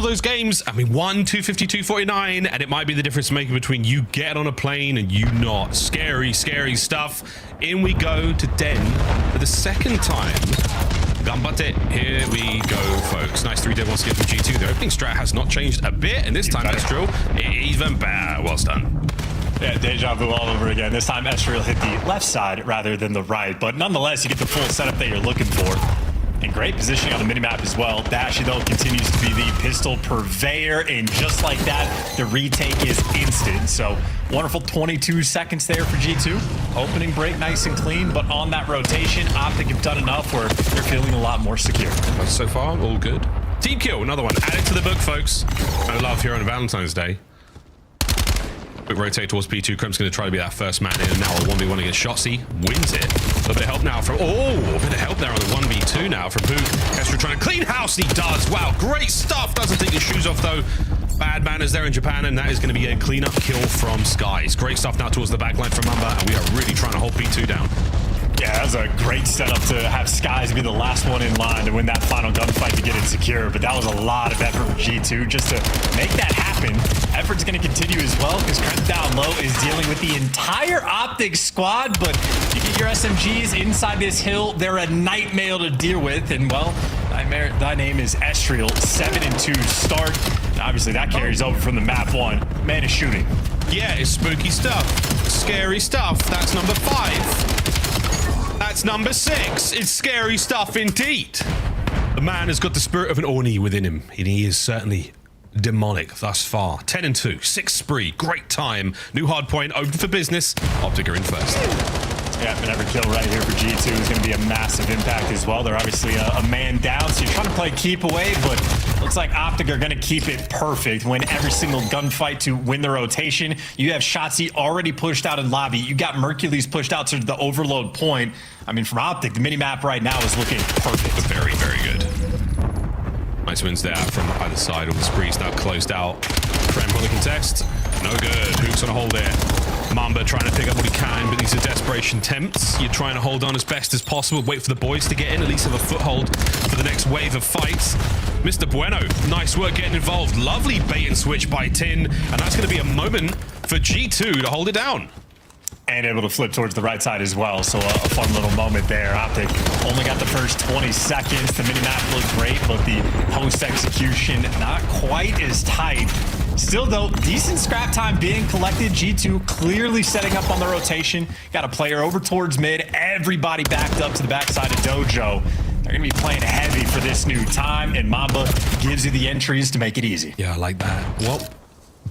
those games. I mean, 1, 250, 249, and it might be the difference maker between you getting on a plane and you not. Scary, scary stuff. In we go to Den for the second time. Gambate, here we go, folks. Nice 3 dead 1 skip from G2. The opening strat has not changed a bit, and this time Estriel even better. Well done. Yeah, deja vu all over again. This time Estriel hit the left side rather than the right, but nonetheless, you get the full setup that you're looking for. And great positioning on the minimap as well. Dashy, though, continues to be the pistol purveyor, and just like that, the retake is instant. So wonderful 22 seconds there for G2. Opening break nice and clean, but on that rotation, OpTic have done enough where they're feeling a lot more secure. So far, all good. Team kill, another one. Add it to the book, folks. No love here on Valentine's Day. Quick rotate towards P2. Krem's going to try to be that first man in, and now a 1v1 against Shotzi. Wins it. A little bit of help now from... Oh, a bit of help there on the 1v2 now from Boot. Kestra trying to clean house, and he does. Wow, great stuff. Doesn't take his shoes off, though. Bad manners there in Japan, and that is going to be a cleanup kill from Skies. Great stuff now towards the backline from Mamba, and we are really trying to hold P2 down. Yeah, that was a great setup to have Skies be the last one in line to win that final gunfight to get it secure, but that was a lot of effort from G2 just to make that happen. Effort's going to continue as well because Krem down low is dealing with the entire OpTic squad, but you get your SMGs inside this hill, they're a nightmare to deal with, and well, thy name is Estriel, 7-2 start. And obviously that carries over from the map 1. Man is shooting. Yeah, it's spooky stuff. Scary stuff. That's number 5. That's number 6. It's scary stuff indeed. The man has got the spirit of an Orni within him, and he is certainly demonic thus far. 10-2, 6 spree, great time. New hardpoint open for business. OpTic are in first. Yeah, and every kill right here for G2 is going to be a massive impact as well. They're obviously a man down, so you're trying to play keep away, but looks like OpTic are going to keep it perfect. Win every single gunfight to win the rotation. You have Shotzi already pushed out in lobby. You got Mercules pushed out to the overload point. I mean, from OpTic, the minimap right now is looking perfect. Very, very good. Nice wins there from either side. All the sprees now closed out. Krem on the contest. No good. Hook's on a hold there. Mamba trying to pick up what he can, but these are desperation attempts. You're trying to hold on as best as possible, wait for the boys to get in, at least have a foothold for the next wave of fights. Mr. Bueno, nice work getting involved. Lovely bait and switch by Tin, and that's going to be a moment for G2 to hold it down. And able to flip towards the right side as well, so a fun little moment there. OpTic only got the first 20 seconds. The minimap looked great, but the post-execution not quite as tight. Still, though, decent scrap time being collected. G2 clearly setting up on the rotation. Got a player over towards mid. Everybody backed up to the backside of Dojo. They're going to be playing heavy for this new time, and Mamba gives you the entries to make it easy. Yeah, I like that. Well,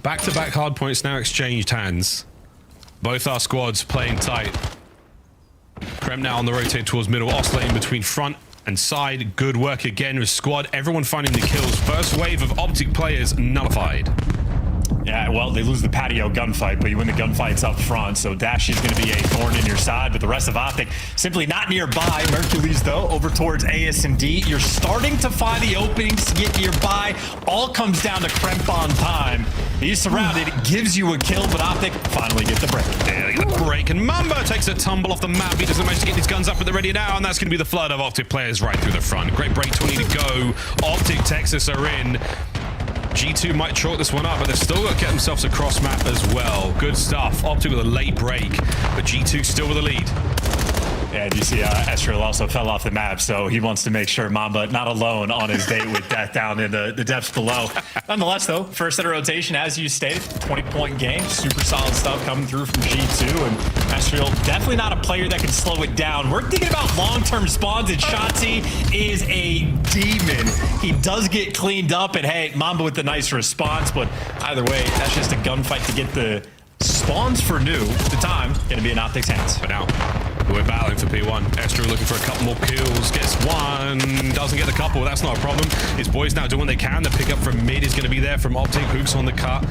back-to-back hard points now exchanged hands. Both our squads playing tight. Krem now on the rotate towards middle, oscillating between front and side. Good work again with squad. Everyone finding the kills. First wave of OpTic players nullified. Yeah, well, they lose the patio gunfight, but you win the gunfights up front, so Dash is going to be a thorn in your side, but the rest of OpTic simply not nearby. Mercules, though, over towards ASND. You're starting to find the openings to get nearby. All comes down to Kremp on time. He's surrounded, gives you a kill, but OpTic finally get the break. Yeah, they get the break, and Mamba takes a tumble off the map. He doesn't manage to get his guns up, but they're ready now, and that's going to be the flood of OpTic players right through the front. Great break, 20 to go. OpTic Texas are in. G2 might chalk this one up, but they've still got to get themselves a cross map as well. Good stuff. OpTic with a late break, but G2 still with a lead. Yeah, you see Estriel also fell off the map, so he wants to make sure Mamba not alone on his date with death down in the depths below. Nonetheless, though, first set of rotation, as you stated, 20-point game. Super solid stuff coming through from G2, and Estriel definitely not a player that can slow it down. We're thinking about long-term spawns, and Shotzi is a demon. He does get cleaned up, and hey, Mamba with the nice response, but either way, that's just a gunfight to get the spawns for new. The time going to be in OpTic's hands. But now, we're battling for P1. Estriel looking for a couple more kills. Gets one. Doesn't get the couple. That's not a problem. His boys now doing what they can. The pickup from mid is going to be there from OpTic. Hooks on the cut.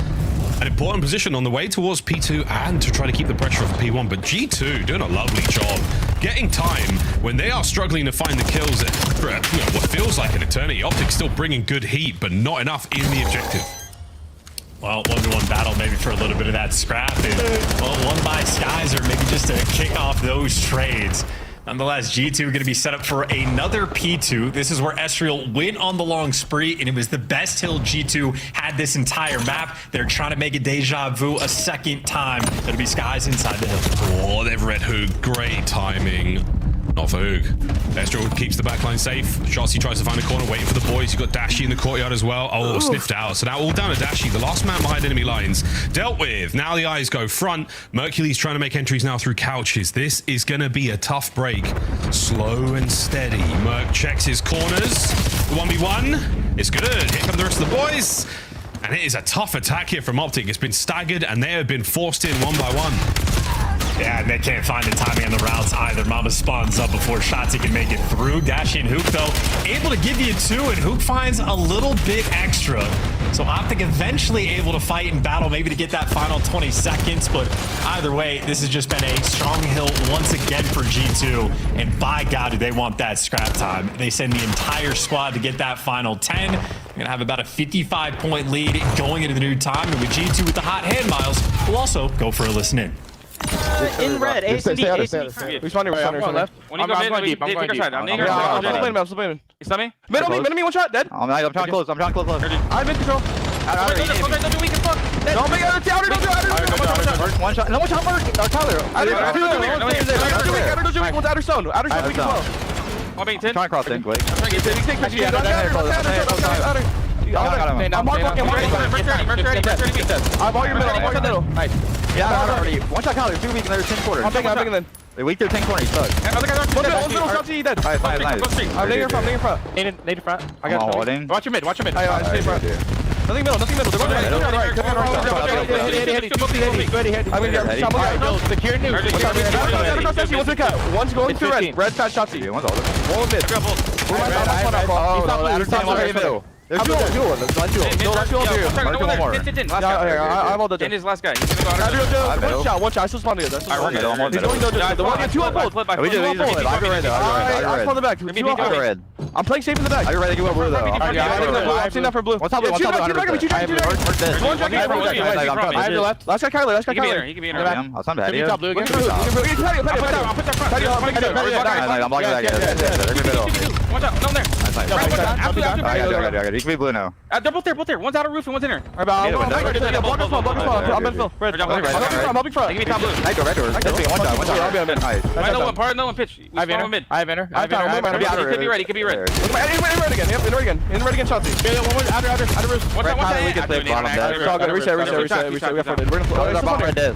An important position on the way towards P2 and to try to keep the pressure off P1. But G2 doing a lovely job. Getting time when they are struggling to find the kills for what feels like an eternity. OpTic still bringing good heat, but not enough in the objective. Well, 1v1 battle maybe for a little bit of that scrap. And, well, won by Skies, or maybe just to kick off those trades. Nonetheless, G2 going to be set up for another P2. This is where Esriel went on the long spree, and it was the best hill G2 had this entire map. They're trying to make a deja vu a second time. It'll be Skies inside the hill. Oh, they've read Hoog. Great timing. Not for Hoog. Esriel keeps the backline safe. Shotzi tries to find a corner, waiting for the boys. You've got Dashy in the courtyard as well. Oh, sniffed out. So now all down to Dashy, the last man behind enemy lines. Dealt with. Now the eyes go front. Mercury's trying to make entries now through couches. This is going to be a tough break. Slow and steady. Merc checks his corners. 1v1. It's good. Here come the rest of the boys. And it is a tough attack here from OpTic. It's been staggered, and they have been forced in one by one. Yeah, and they can't find the timing on the routes either. Mama spawns up before Shotzi can make it through. Dashy and Hook, though, able to give you two, and Hook finds a little bit extra. So OpTic eventually able to fight and battle, maybe to get that final 20 seconds. But either way, this has just been a strong hill once again for G2. And by God, do they want that scrap time. They send the entire squad to get that final 10. They're going to have about a 55-point lead going into the new time. And with G2 with the hot hand, Miles, we'll also go for a listen in. In red, ACD. We spawned right, I'm left. When you go mid, deep. I'm going deep. I'm still playing. You saw me? Mid me, one shot, dead. I'm trying to close. I'm trying to close. I'm in control. Don't we can fuck. Don't make outer, one shot. No one shot, Tyler. One's outer stone. Outer stone, we can well. I'm being 10. Trying to cross in quick. I'm all your middle. Nice. Yeah, already. One shot Tyler, 2 weak and there's 10 quarters. I'm taking then. They weak their 10 corner, he's stuck. One middle, Shotzi, dead. Alright, fine, nice. I'm laying in front. Native front. I got holding. Watch your mid. Nothing middle. They're going right. I'm gonna get shot. Secure news. One's a cut. One's going through red. Red fast Shotzi. One's all One mid. There's two. I'm all the In his last guy. He's gonna go out. One shot. I still spawned together. He's going the one, two on both. I spawned the back. red. I'm playing safe in the back. Are you ready to go blue though? I've seen that for blue. What's up, blue? What's up, blue? I have the left. Last guy Kyler. He can be in our I'll stand back. Enemy top blue again. I'll put that front. I'm blocking that guy. Watch out. No, there. I got it. You can be blue now. They're both there. One's out of roof and one's in there. I'm helping front. Give me top blue. I go red door. One shot. No one pitch. I have enter. He could be red. In red again, Shotzi. Outer roof. One shot. We can play bottom dead. It's all good. Reset. We have fronted. We're gonna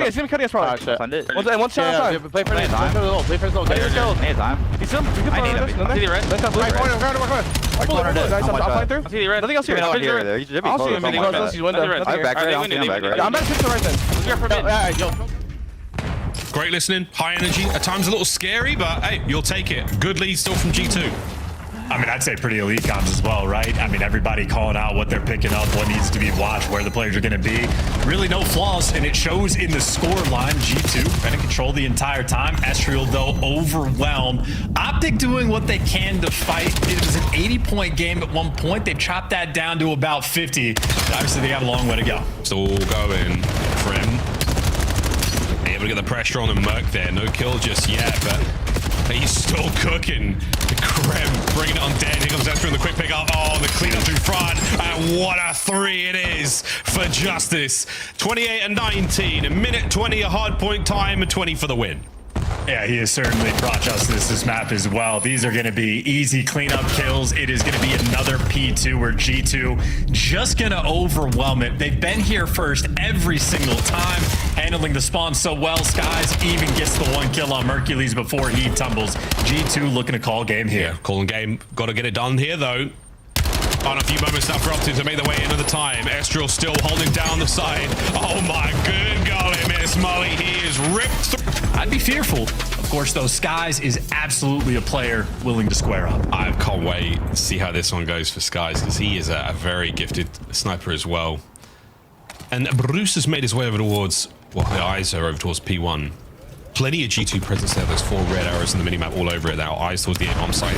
He's gonna cutting us front. Send it. One shot outside. Play for time. He's him. I need him. I see the red. Let's have blue. I'll find through. I see the red. Nothing else here. I'll see him. He's window. I'm back right. I'm back to right then. Great listening, high energy, at times a little scary, but hey, you'll take it. Good lead still from G2. I mean, I'd say pretty elite comms as well, right? I mean, everybody calling out what they're picking up, what needs to be watched, where the players are going to be. Really no flaws, and it shows in the score line. G2 trying to control the entire time. Esriel, though, overwhelmed. OpTic doing what they can to fight. It was an 80-point game at one point. They chopped that down to about 50. Obviously, they have a long way to go. Still going for him. Able to get the pressure on the Merc there. No kill just yet, but he's still cooking. Krem bringing it on dead. Here comes Esper in the quick pick up. Oh, the clean up through front. And what a 3 it is for Justice. 28 and 19. A minute 20 a hard point time. 20 for the win. Yeah, he has certainly brought Justice this map as well. These are going to be easy cleanup kills. It is going to be another P2 where G2 just going to overwhelm it. They've been here first every single time, handling the spawn so well. Skies even gets the 1 kill on Mercules before he tumbles. G2 looking to call game here. Yeah, calling game. Got to get it done here, though. On a few moments now for OpTic to make their way into the time. Esriel still holding down the side. Oh my good golly, Miss Molly. He is ripped through. I'd be fearful. Of course, though, Skies is absolutely a player willing to square up. I can't wait to see how this one goes for Skies, because he is a very gifted sniper as well. And Bruce has made his way over towards, well, the eyes are over towards P1. Plenty of G2 presence there. There's 4 red arrows in the minimap all over it now. Eyes towards the A-bomb site.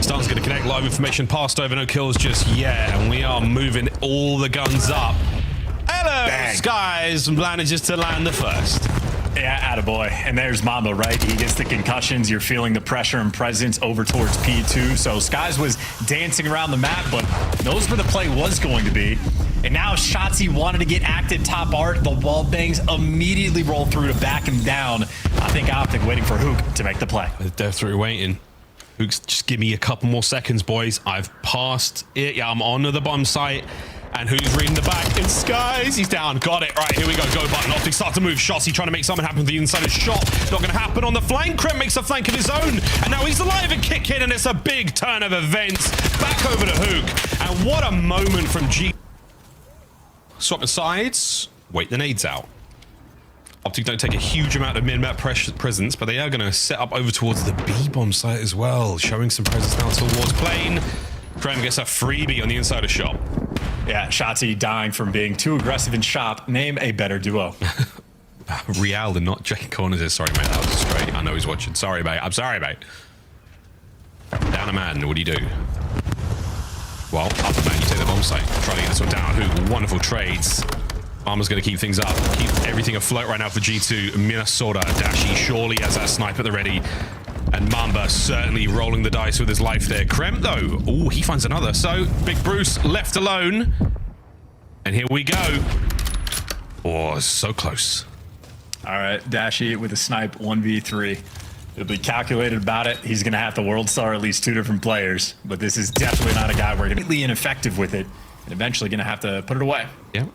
Stan's going to connect. Live information passed over. No kills just yet. And we are moving all the guns up. Hello, Bang. Skies manages to land the first. Yeah, attaboy. And there's Mamba, right? He gets the concussions. You're feeling the pressure and presence over towards P2. So Skies was dancing around the map, but knows where the play was going to be. And now Shotzzy wanted to get active top art. The wall bangs immediately roll through to back him down. I think OpTic waiting for Hook to make the play. Death through waiting. Hook's just give me a couple more seconds, boys. I've passed it. Yeah, I'm on the bomb site. And who's reading the back? And Skies, he's down. Got it. Right, here we go. Go button. OpTic start to move. Shotzzy trying to make something happen with the inside of shot. Not going to happen on the flank. Krem makes a flank of his own. And now he's alive and kick in. And it's a big turn of events. Back over to Hook. And what a moment from G. Swap the sides. Wait the nades out. OpTic don't take a huge amount of minimap presence, but they are going to set up over towards the B-bomb site as well. Showing some presence now towards plane. Krem gets a freebie on the inside of shop. Yeah, Shotzzy dying from being too aggressive in shop. Name a better duo. Real and not Jackie Corners is sorry, mate. That was straight. I know he's watching. Sorry, mate. I'm sorry, mate. Down a man. What do you do? Well, up a man. You take the bomb site. Try to get this one down. Who? Wonderful trades. Armor's going to keep things up. Keep everything afloat right now for G2. Minnesota. Dashy surely has that snipe at the ready. And Mamba certainly rolling the dice with his life there. Krem, though. Oh, he finds another. So, Big Bruce left alone. And here we go. Oh, so close. All right, Dashy with a snipe 1v3. He'll be calculated about it. He's going to have to world star at least 2 different players. But this is definitely not a guy we're going to be ineffective with it. And eventually going to have to put it away. Yeah.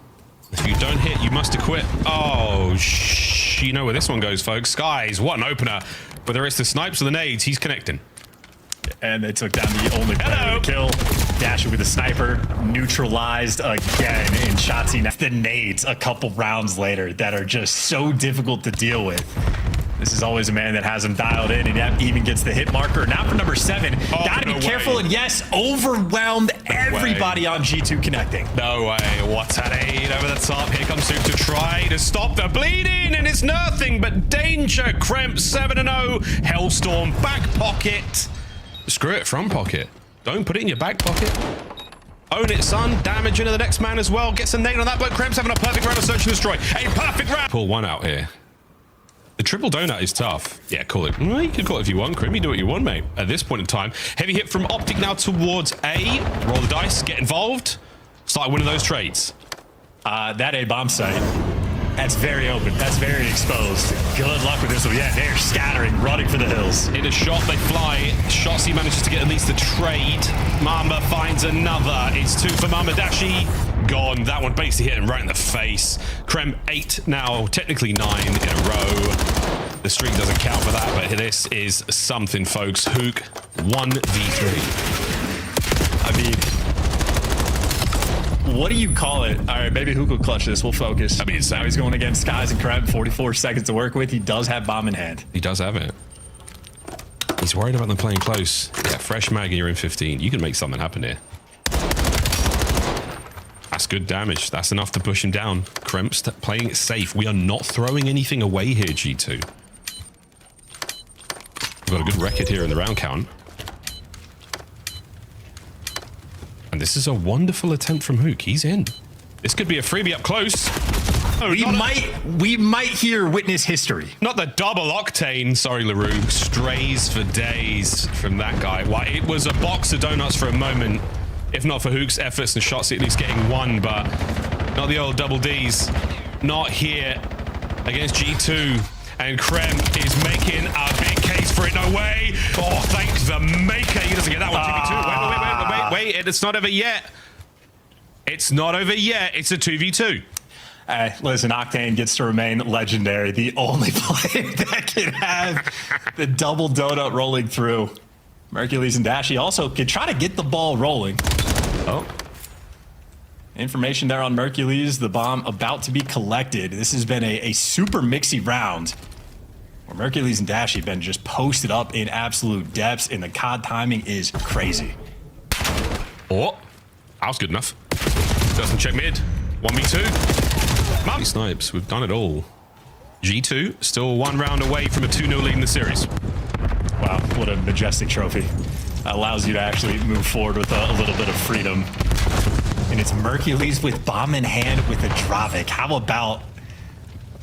If you don't hit, you must acquit. Oh, you know where this one goes, folks. Skies, what an opener. Whether it's the snipes or the nades, he's connecting. And they took down the only player to kill. Dasher with a sniper, neutralized again in Shotzzy. The nades a couple rounds later that are just so difficult to deal with. This is always a man that has him dialed in and even gets the hit marker. Now for number 7. Oh, Gotta be careful. And yes, overwhelmed everybody on G2 connecting. No way. What an aid over the top. Here comes Hook to try to stop the bleeding. And it's nothing but danger. Kremp 7-0. Hellstorm back pocket. Screw it, front pocket. Don't put it in your back pocket. Own it, son. Damage into the next man as well. Gets a nade on that bloke. Kremp's having a perfect round of search and destroy. A perfect round. Pull one out here. The triple donut is tough. Yeah, call it. Well, you can call it if you want, Krim. You do what you want, mate. At this point in time, heavy hit from OpTic now towards A. Roll the dice, get involved. Start winning those trades. That A bomb site, that's very open. That's very exposed. Good luck with this one. Yeah, they're scattering, running for the hills. In a shot, they fly. Shotzzy manages to get at least a trade. Mamba finds another. It's 2 for Mamba. Dashi gone. That one basically hit him right in the face. Krem 8 now, technically 9 in a row. The streak doesn't count for that, but this is something, folks. Hook 1v3. I mean, what do you call it? All right, maybe Hook will clutch this. We'll focus. I mean, now he's going against Skies and Krem. 44 seconds to work with. He does have bomb in hand. He does have it. He's worried about them playing close. Yeah, fresh mag and you're in 15. You can make something happen here. That's good damage. That's enough to push him down. Kremp's playing it safe. We are not throwing anything away here, G2. We've got a good record here in the round count. And this is a wonderful attempt from Hook. He's in. This could be a freebie up close. Oh, we might hear witness history. Not the double octane. Sorry, LaRue. Strays for days from that guy. Why, it was a box of donuts for a moment. If not for Hook's efforts and shots, at least getting one, but not the old double Ds. Not here against G2. And Krem is making a big case for it. No way. Oh, thank the maker. He doesn't get that one. 2v2. Wait. It's not over yet. It's not over yet. It's a 2v2. Hey, listen, Octane gets to remain legendary. The only player that can have the double donut rolling through. Mercules and Dashy also could try to get the ball rolling. Oh. Information there on Mercules, the bomb about to be collected. This has been a super mixy round where Mercules and Dashy have been just posted up in absolute depths, and the COD timing is crazy. Oh, that was good enough. Doesn't check mid. 1v2. Mum. Snipes, we've done it all. G2 still 1 round away from a 2-0 lead in the series. Wow, what a majestic trophy. That allows you to actually move forward with a little bit of freedom. And it's Mercules with bomb in hand with a Dravik. How about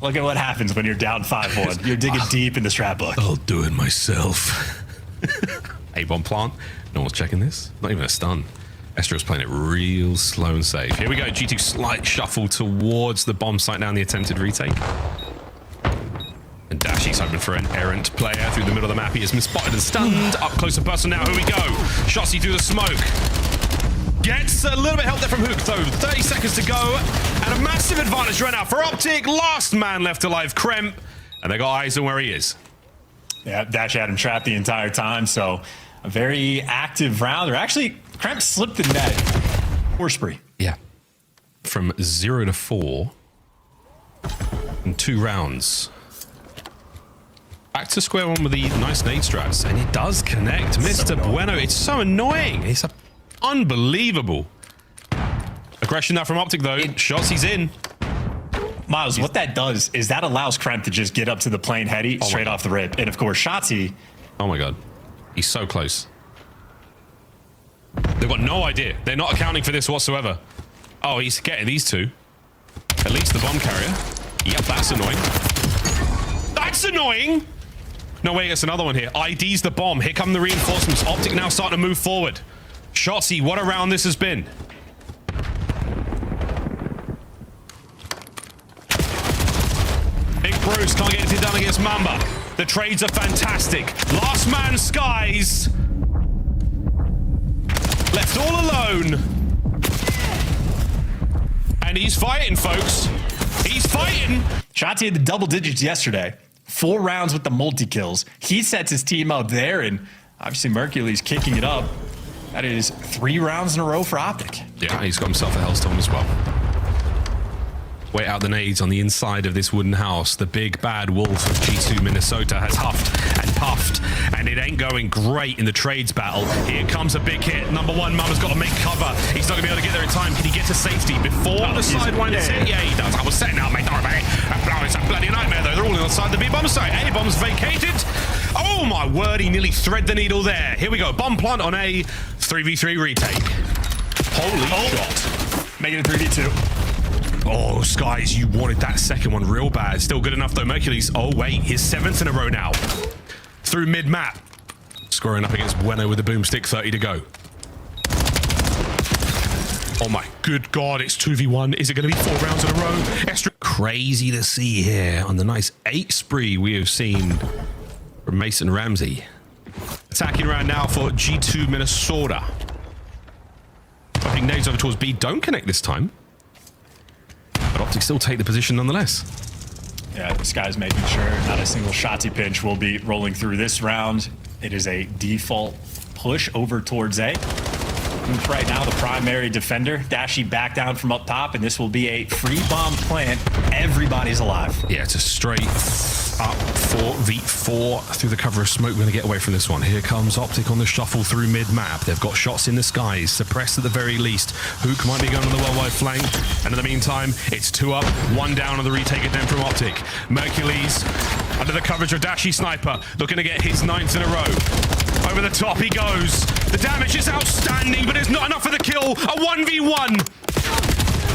Look at what happens when you're down 5-1. You're digging deep in the strat book. I'll do it myself. A-bomb plant. No one's checking this. Not even a stun. Estro's playing it real slow and safe. Here we go. G2 slight shuffle towards the bomb site now in the attempted retake. And Dashy's hoping for an errant player through the middle of the map. He has been spotted and stunned. Up close and personal now. Here we go. Shotsy through the smoke. Gets a little bit help there from Hook, though. 30 seconds to go. And a massive advantage right now for OpTic. Last man left alive, Kremp. And they got eyes on where he is. Yeah, Dash had him trapped the entire time, so a very active round. Or actually, Kremp slipped the net. 4 spree. Yeah. From 0 to 4 in 2 rounds. Back to square one with the nice nade strats. And it does connect. Mr. Bueno, it's so annoying. It's unbelievable. Aggression now from OpTic, though. Shots, he's in. Miles, what that does is that allows Kremp to just get up to the plane heady straight off the rip. And of course, Shotsy. Oh my God. He's so close. They've got no idea. They're not accounting for this whatsoever. Oh, he's getting these two. At least the bomb carrier. Yep, that's annoying. That's annoying! No way, he gets another one here. ID's the bomb. Here come the reinforcements. OpTic now starting to move forward. Shotsy, what a round this has been. Big Bruce can't get anything done against Mamba. The trades are fantastic. Last man Skies. Left all alone. And he's fighting, folks. He's fighting. Shotsy had the double digits yesterday. 4 rounds with the multi-kills. He sets his team up there, and obviously Mercury's kicking it up. That is 3 rounds in a row for OpTic. Yeah, he's got himself a Hellstorm as well. Wait out the nades on the inside of this wooden house. The big bad wolf of G2 Minnesota has huffed and puffed, and it ain't going great in the trades battle. Here comes a big hit. Number 1, Mama's got to make cover. He's not going to be able to get there in time. Can he get to safety before the sidewind is hit? Yeah, he does. I was setting out, mate. Don't worry about it. It's a bloody nightmare, though. They're all inside the B-bomb site. A-bomb's vacated. Oh, my word. He nearly thread the needle there. Here we go. Bomb plant on a 3v3 retake. Holy shot. Making it 3v2. Oh, Skies, you wanted that second one real bad. Still good enough, though. Mercury's, oh, wait, his 7th in a row now. Through mid-map. Scoring up against Bueno with the boomstick, 30 to go. Oh, my good God, it's 2v1. Is it going to be 4 rounds in a row? Extra crazy to see here on the nice 8 spree we have seen from Mason Ramsey. Attacking round now for G2 Minnesota. I think nades over towards B don't connect this time. But OpTic still take the position nonetheless. Yeah, this guy's making sure not a single Shotsy pinch will be rolling through this round. It is a default push over towards A. Right now, the primary defender. Dashy back down from up top, and this will be a free bomb plant. Everybody's alive. Yeah, it's a straight up 4v4 through the cover of smoke. We're going to get away from this one. Here comes OpTic on the shuffle through mid-map. They've got shots in the skies, suppressed at the very least. Hook might be going on the well-wide flank. And in the meantime, it's 2 up, 1 down on the retake again from OpTic. Mercules under the coverage of Dashy Sniper, looking to get his 9th in a row. Over the top he goes. The damage is outstanding, but it's not enough for the kill. A 1v1.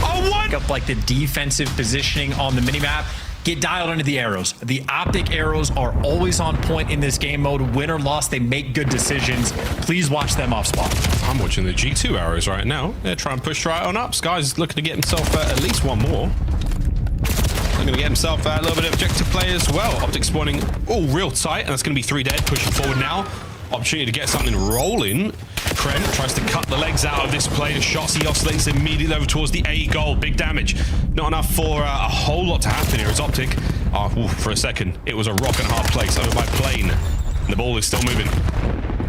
A 1. Up like the defensive positioning on the minimap. Get dialed into the arrows. The OpTic arrows are always on point in this game mode. Win or loss, they make good decisions. Please watch them off spot. I'm watching the G2 arrows right now. They're trying to push right on up. Skies is looking to get himself at least 1 more. Going to get himself a little bit of objective play as well. OpTic spawning real tight, and that's going to be 3 dead. Pushing forward now. Opportunity to get something rolling. Kremp tries to cut the legs out of this play. The shots he oscillates immediately over towards the A goal. Big damage. Not enough for a whole lot to happen here as OpTic. For a second, it was a rock and a hard place over by plane. And the ball is still moving.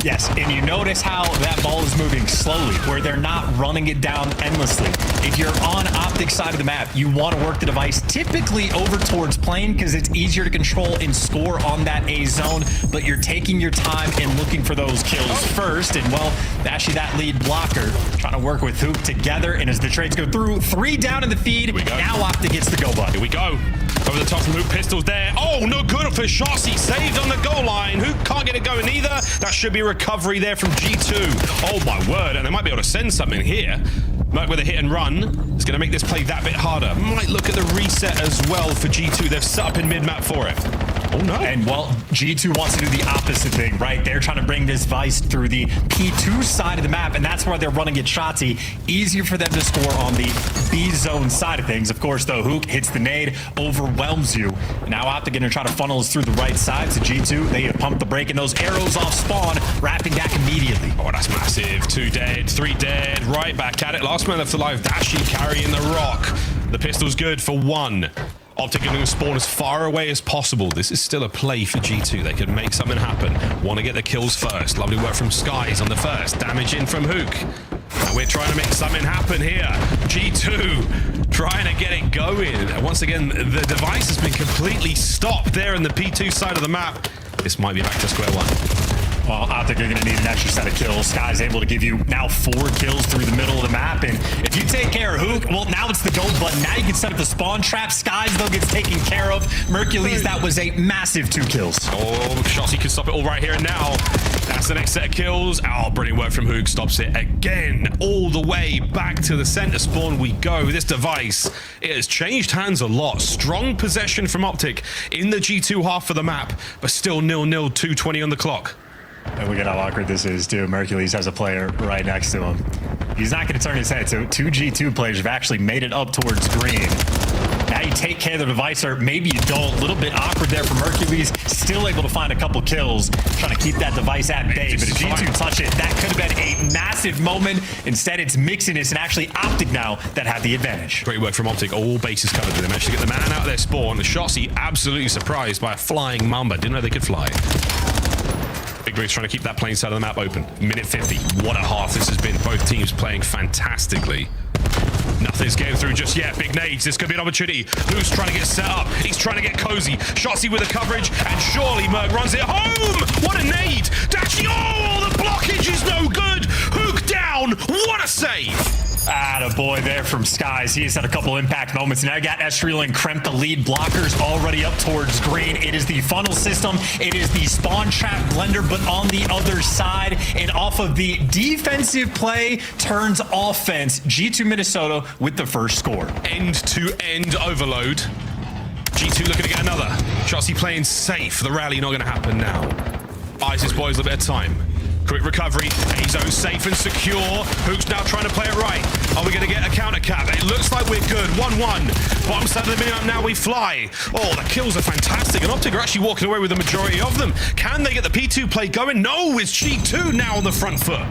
Yes, and you notice how that ball is moving slowly, where they're not running it down endlessly. If you're on OpTic side of the map, you want to work the device typically over towards plane because it's easier to control and score on that A zone, but you're taking your time and looking for those kills first. And well, actually that lead blocker trying to work with Hoop together, and as the trades go through, 3 down in the feed. Now OpTic gets the go button. Here we go. Over the top from Hoop, pistols there. Oh, no good for Shotsy. Saved on the goal line. Hoop can't get it going either. That should be a recovery there from G2. Oh, my word. And they might be able to send something here. Merc with a hit and run is going to make this play that bit harder. Might look at the reset as well for G2. They've set up in mid-map for it. Oh, no. And, well, G2 wants to do the opposite thing, right? They're trying to bring this Vice through the P2 side of the map, and that's why they're running it Shotzzy. Easier for them to score on the B zone side of things. Of course, though, Hook hits the nade, overwhelms you. Now OpTic going to try to funnel us through the right side. So G2, they have pumped the brake, and those arrows off spawn, wrapping back immediately. Oh, that's massive. 2 dead, 3 dead. Right back at it. Last man left alive. Dashi carrying the rock. The pistol's good for 1. OpTic going to spawn as far away as possible. This is still a play for G2. They could make something happen. Want to get the kills first. Lovely work from Skies on the first. Damage in from Hook. And we're trying to make something happen here. G2 trying to get it going. And once again, the device has been completely stopped there in the P2 side of the map. This might be back to square one. Well, OpTic are going to need an extra set of kills. Sky's able to give you now 4 kills through the middle of the map. And if you take care of Hook, well, now it's the go button. Now you can set up the spawn trap. Skies, though, gets taken care of. Mercules, that was a massive 2 kills. Oh, Shotzzy can stop it all right here and now. That's the next set of kills. Oh, brilliant work from Hook. Stops it again. All the way back to the center spawn we go. This device, it has changed hands a lot. Strong possession from OpTic in the G2 half of the map, but still 0-0, 2:20 on the clock. And look at how awkward this is, too. Mercules has a player right next to him. He's not going to turn his head. So 2 G2 players have actually made it up towards green. Now you take care of the device, or maybe you don't. A little bit awkward there for Mercules. Still able to find a couple kills, trying to keep that device at bay. But if G2 touch it, that could have been a massive moment. Instead, it's Mixiness and actually OpTic now that have the advantage. Great work from OpTic. All bases covered. They managed to get the man out of their spawn. The Shotzzy absolutely surprised by a flying Mamba. Didn't know they could fly. Big Rig's trying to keep that plane side of the map open. Minute 50. What a half this has been. Both teams playing fantastically. Nothing's getting through just yet. Big nades. This could be an opportunity. Who's trying to get set up? He's trying to get cozy. Shotzzy with the coverage, and surely Merc runs it home. What a nade. Dashi. Oh, the blockage is no good. Hook down. What a save. Attaboy there from Skies. He has had a couple impact moments. Now you got Estriel and Kremp, the lead blockers, already up towards green. It is the funnel system. It is the spawn trap blender, but on the other side. And off of the defensive play turns offense. G2 Minnesota with the first score. End-to-end overload. G2 looking to get another. Shotzzy playing safe. The rally not going to happen now. ISIS boys a bit of time. Quick recovery. A-zone safe and secure. Hook's now trying to play it right. Are we going to get a counter cap? It looks like we're good. 1-1. Bottom side of the minimap now we fly. Oh, the kills are fantastic. And OpTic are actually walking away with the majority of them. Can they get the P2 play going? No, it's G2 now on the front foot.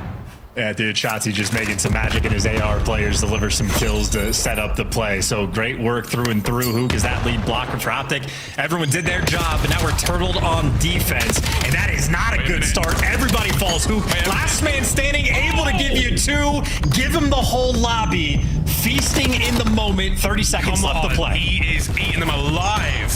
Yeah, dude, Shotzzy just making some magic, and his AR players deliver some kills to set up the play. So great work through and through. Hook is that lead blocker for OpTic. Everyone did their job, but now we're turtled on defense, and that is not a good start. Everybody falls. Hook, last man standing, able to give you 2. Give him the whole lobby. Feasting in the moment. 30 seconds left to play. He is eating them alive.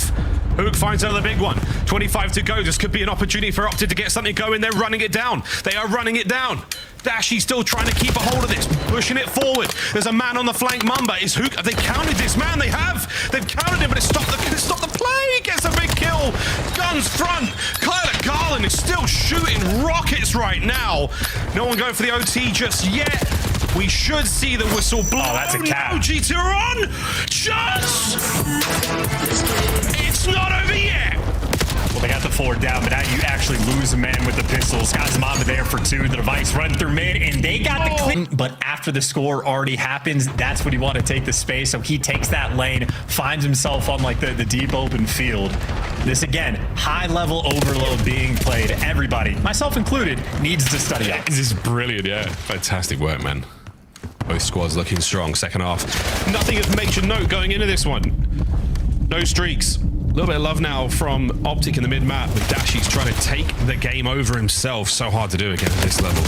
Hook finds another big one. 25 to go. This could be an opportunity for OpTic to get something going. They're running it down. They are running it down. Dashi's still trying to keep a hold of this, pushing it forward. There's a man on the flank. Mamba is Hook. Have they counted this man? They have. They've counted him, but it's stopped the play. Gets a big kill. Guns front. Kyler Garland is still shooting rockets right now. No one going for the OT just yet. We should see the whistle blow. Oh, that's a cap. No, G2 are on. Chance. It's not over yet. Well, they got the 4 down, but now you actually lose a man with the pistols. Got Mamba there for 2. The device run through mid, and they got the clean. But after the score already happens, that's when you want to take the space. So he takes that lane, finds himself on like the deep open field. This again, high-level overload being played. Everybody, myself included, needs to study up. This is brilliant, yeah. Fantastic work, man. Both squads looking strong. Second half. Nothing of major note going into this one. No streaks. A little bit of love now from OpTic in the mid-map, but Dashi's trying to take the game over himself. So hard to do again at this level.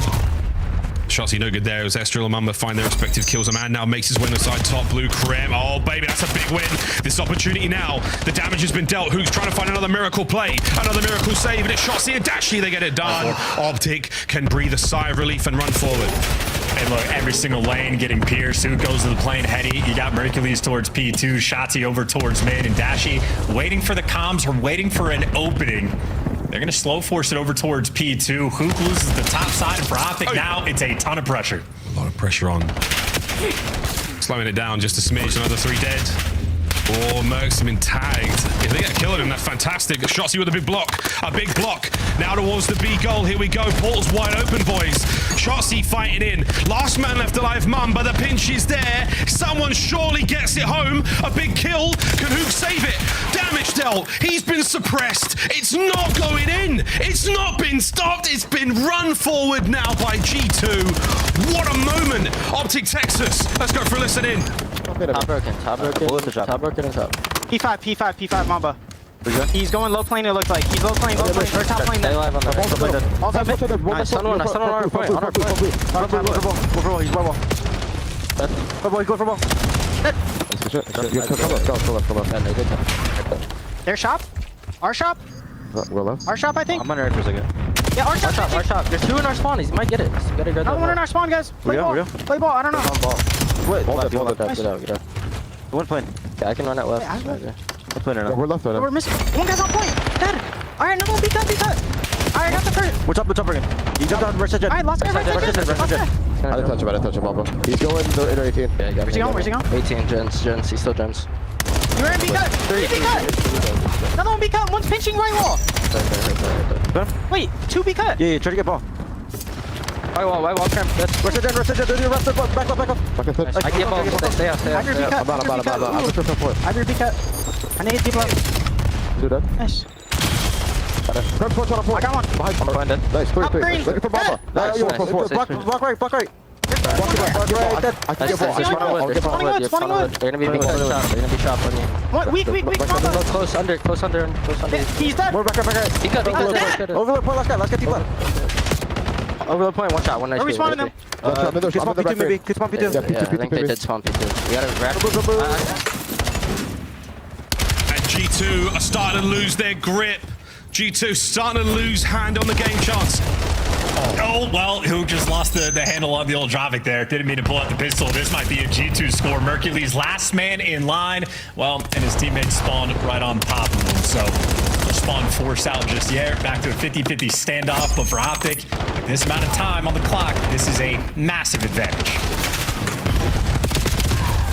Shotzzy no good there as Estriel and Mamba find their respective kills. A man now makes his way inside top blue. Krem. Oh, baby, that's a big win. This opportunity now. The damage has been dealt. Hook's trying to find another miracle play. Another miracle save, and it's Shotzzy and Dashi. They get it done. OpTic can breathe a sigh of relief and run forward. And look, every single lane getting pierced. Who goes to the plane heady? You got Mercules towards P2, Shotzzy over towards mid, and Dashi waiting for the comms or waiting for an opening. They're going to slow force it over towards P2. Hook loses the top side for OpTic. Now it's a ton of pressure. A lot of pressure on Slowing it down just a smidge. Another 3 dead. Oh, Mercs have been tagged. If they get a kill on him, that's fantastic. Shotzzy with a big block. A big block. Now towards the B goal. Here we go. Portal's wide open, boys. Shotzzy fighting in. Last man left alive, Mamba. The pinch is there. Someone surely gets it home. A big kill. Can Hook save it? Damage dealt. He's been suppressed. It's not going in. It's not been stopped. It's been run forward now by G2. What a moment. OpTic Texas. Let's go for a listen in. Top broken. And top. P5, Mamba. He's going low plane, it looks like. He's low plane, or top plane. Stay alive on the right. All top mid. I stun one on our point. On our point. Go for ball, he's ball. Go for ball. Their shop? Our shop? Our shop, I think? I'm under it for a second. Yeah, our shop. Our shop. There's 2 in our spawn. He might get it. So gotta grab that. Another one in our spawn, guys. Play ball. Play ball, I don't know. Wait, get out. One point. Yeah, I can run out left. We're left right now. We're missing. One guy's on point. Dead. Alright, no, be cut. Alright, got the first. What's up again? You jumped on Rush Jet. Alright, last guy, I didn't touch him, Mamba. He's going to inner 18. Yeah, Where's he going? 18 gens. He still gens. You're in B cut. Be cut. Another one be cut. One's pinching right wall. Wait, 2 be cut. Yeah, try to get ball. White wall, cramp. Rush Jet, do your rest, back up. I can get ball. Stay out. I agree, be cut. I'm looking for 4. I agree, be cut. I need deep left. Do that. Nice. Grab punch on a 4. I got one. Behind it. Nice, Up quick. green. Looking for Mamba. Block right. I can get ball. It's spawning wood. They're gonna be big shot. They're gonna be shot on you. What? Weak, Mamba. Close under. He's dead. We're back up. He cut. Over the point, let's get deep left. Over the point, one shot, one nice. Are we spawning them? I'm in the P2 maybe. Could spawn P2. Yeah, I think they did spawn P2. We gotta grab. And G2 are starting to lose their grip. G2 starting to lose hand on the game chance. Oh, well, who just lost the handle on the old Dravic there. Didn't mean to pull out the pistol. This might be a G2 score. Mercury's last man in line. Well, and his teammates spawned right on top of him. So, no spawn forced out just yet. Back to a 50-50 standoff. But for OpTic, with this amount of time on the clock, this is a massive advantage.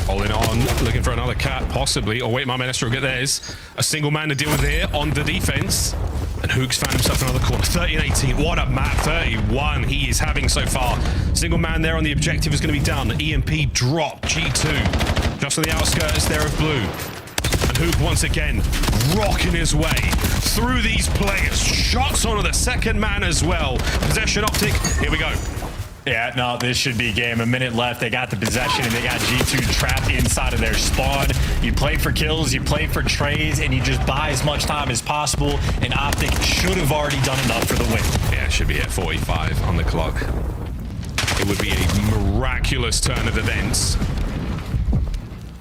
Holding on, looking for another cat, possibly. Oh, wait, my Maestro will get theirs. A single man to deal with here on the defense. And Hook's found himself another corner. 30-18. What a map. 31 he is having so far. Single man there on the objective is going to be done. EMP drop. G2 just on the outskirts there of blue. And Hook once again rocking his way through these players. Shots onto the second man as well. Possession OpTic. Here we go. Yeah, no, this should be game. A minute left. They got the possession, and they got G2 trapped inside of their spawn. You play for kills, you play for trades, and you just buy as much time as possible, and OpTic should have already done enough for the win. Yeah, it should be at 45 on the clock. It would be a miraculous turn of events.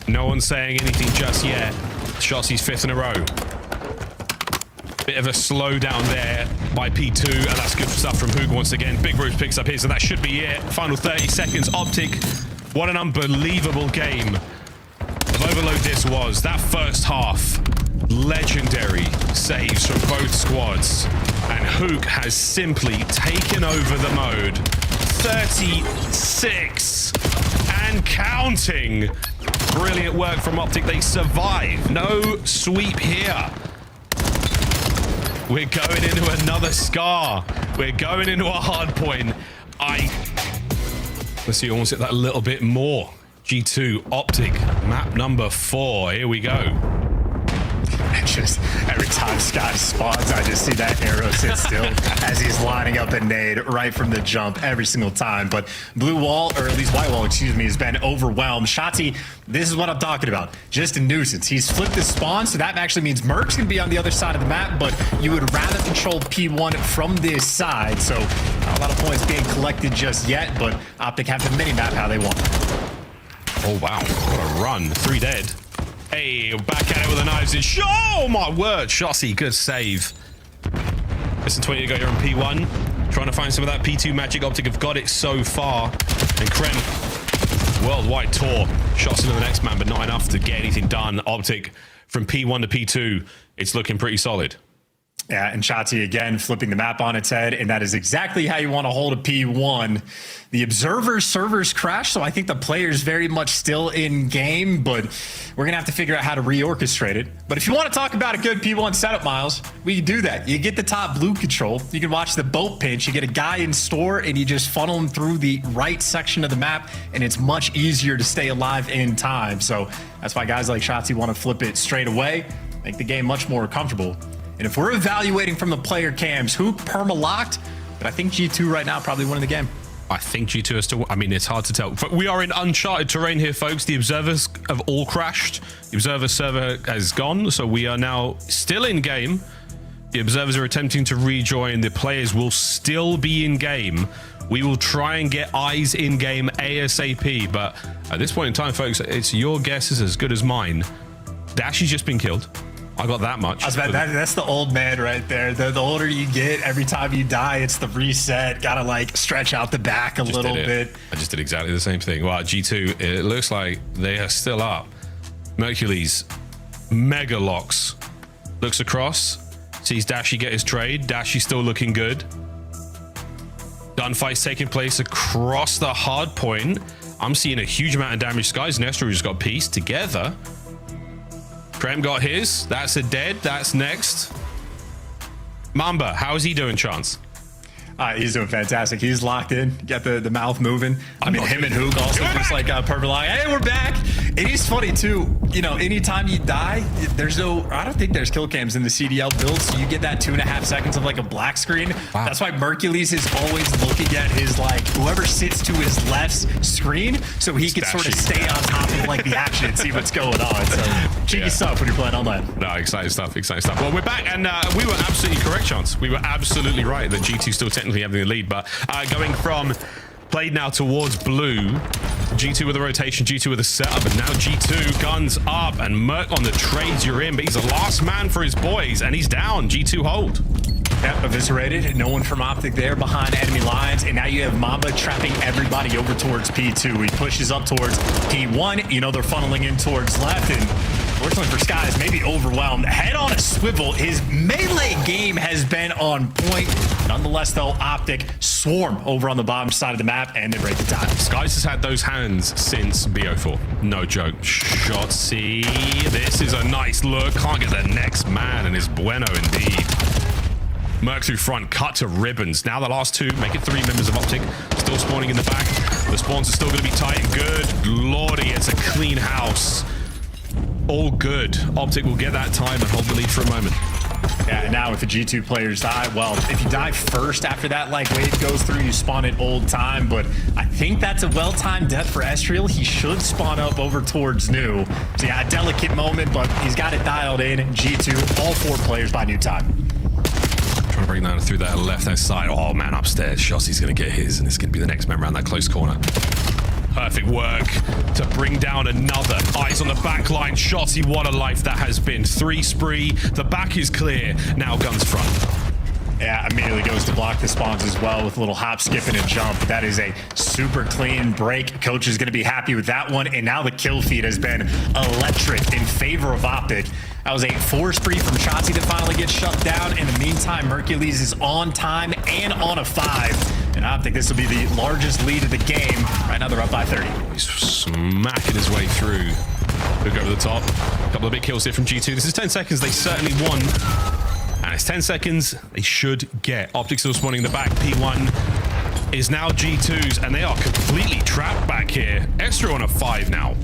No one's saying anything just yet. Shotzi's 5th in a row. Bit of a slowdown there by P2, and that's good stuff from Hoog once again. Big Bruce picks up his, and that should be it. Final 30 seconds. OpTic, what an unbelievable game of Overload this was. That first half, legendary saves from both squads, and Hoog has simply taken over the mode. 36 and counting. Brilliant work from OpTic. They survive. No sweep here. We're going into another scar. We're going into a hard point. Let's see who wants it that a little bit more. G2 OpTic, map number 4. Here we go. Just every time Scott spawns, I just see that arrow sit still as he's lining up a nade right from the jump every single time. But blue wall, or at least white wall, excuse me, has been overwhelmed. Shotzzy, this is what I'm talking about. Just a nuisance. He's flipped the spawn, so that actually means Merc's going to be on the other side of the map, but you would rather control P1 from this side. So not a lot of points being collected just yet, but OpTic have the minimap how they want. Oh, wow. What a run. 3 dead. Hey, back at it with the knives in. Oh, my word. Shotzzy, good save. Listen to it, you got your own P1. Trying to find some of that P2 magic. OpTic have got it so far. And Krem, worldwide tour. Shots into the next man, but not enough to get anything done. OpTic from P1 to P2, it's looking pretty solid. Yeah, and Shotzi again flipping the map on its head, and that is exactly how you want to hold a P1. The observer servers crash, so I think the player's very much still in game, but we're going to have to figure out how to reorchestrate it. But if you want to talk about a good P1 setup, Miles, we can do that. You get the top blue control, you can watch the boat pinch, you get a guy in store, and you just funnel him through the right section of the map, and it's much easier to stay alive in time. So that's why guys like Shotzi want to flip it straight away, make the game much more comfortable. And if we're evaluating from the player cams, who perma-locked? But I think G2 right now probably winning the game. I think G2 is still, I mean, it's hard to tell. But we are in uncharted terrain here, folks. The observers have all crashed. The observer server has gone, so we are now still in game. The observers are attempting to rejoin. The players will still be in game. We will try and get eyes in game ASAP. But at this point in time, folks, it's your guess is as good as mine. Dashy's just been killed. I got that much. That's the old man right there. The older you get, every time you die, it's the reset. Gotta like stretch out the back a little bit. I just did exactly the same thing. Wow, G2, it looks like they are still up. Mercules, mega locks. Looks across, sees Dashy get his trade. Dashy still looking good. Gunfights taking place across the hard point. I'm seeing a huge amount of damage. Skies and Estro just got pieced together. Krem got his. That's a dead. That's next. Mamba, how is he doing, Chance? He's doing fantastic. He's locked in. Got the mouth moving. I mean, him and Hoog also just like perfect line. Hey, we're back. It is funny too. You know, anytime you die, there's no. I don't think there's kill cams in the CDL build, so you get that 2.5 seconds of like a black screen. Wow. That's why Mercules is always looking at his like whoever sits to his left's screen, so he can sort of stay on top of like the action and see what's going on. So cheeky stuff when you're playing online. No, exciting stuff. Exciting stuff. Well, we're back, and we were absolutely correct, Chance. We were absolutely right that G2 still technically having the lead, but going from played now towards blue, G2 with a rotation, G2 with a setup, and now G2 guns up, and Merc on the trades you're in, but he's the last man for his boys, and he's down. G2 hold. Yep, eviscerated. No one from OpTic there behind enemy lines, and now you have Mamba trapping everybody over towards P2. He pushes up towards P1. You know, they're funneling in towards left, and fortunately for Skies, maybe overwhelmed. Head on a swivel. His melee game has been on point. Nonetheless, though, OpTic swarm over on the bottom side of the map, and they break the tie. Skies has had those hands since BO4. No joke. Shotzi. This is a nice look. Can't get the next man, and it's bueno indeed. Merc through front, cut to ribbons. Now the last two, make it 3 members of OpTic. Still spawning in the back. The spawns are still going to be tight. Good lordy, it's a clean house. All good. OpTic will get that time and hold the lead for a moment. Yeah, and now if the G2 players die, well, if you die first after that like wave goes through, you spawn at old time, but I think that's a well-timed death for Estriel. He should spawn up over towards new. So yeah, a delicate moment, but he's got it dialed in. G2, all 4 players by new time. Trying to bring that through that left-hand side. Oh man, upstairs. Shotzi's going to get his, and it's going to be the next man around that close corner. Perfect work to bring down another. Eyes on the back line. Shotzi, what a life that has been. 3 spree. The back is clear. Now guns front. Yeah, immediately goes to block the spawns as well with a little hop, skip, and a jump. That is a super clean break. Coach is going to be happy with that one. And now the kill feed has been electric in favor of OpTic. That was a 4 spree from Shotzi that finally gets shut down. In the meantime, Mercules is on time and on a 5. And OpTic, this will be the largest lead of the game. Right now, they're up by 30. He's smacking his way through. We'll go over the top. A couple of big kills here from G2. This is 10 seconds. They certainly won. And it's 10 seconds they should get. OpTic still spawning in the back. P1 is now G2's, and they are completely trapped back here. Extra on a 5 now.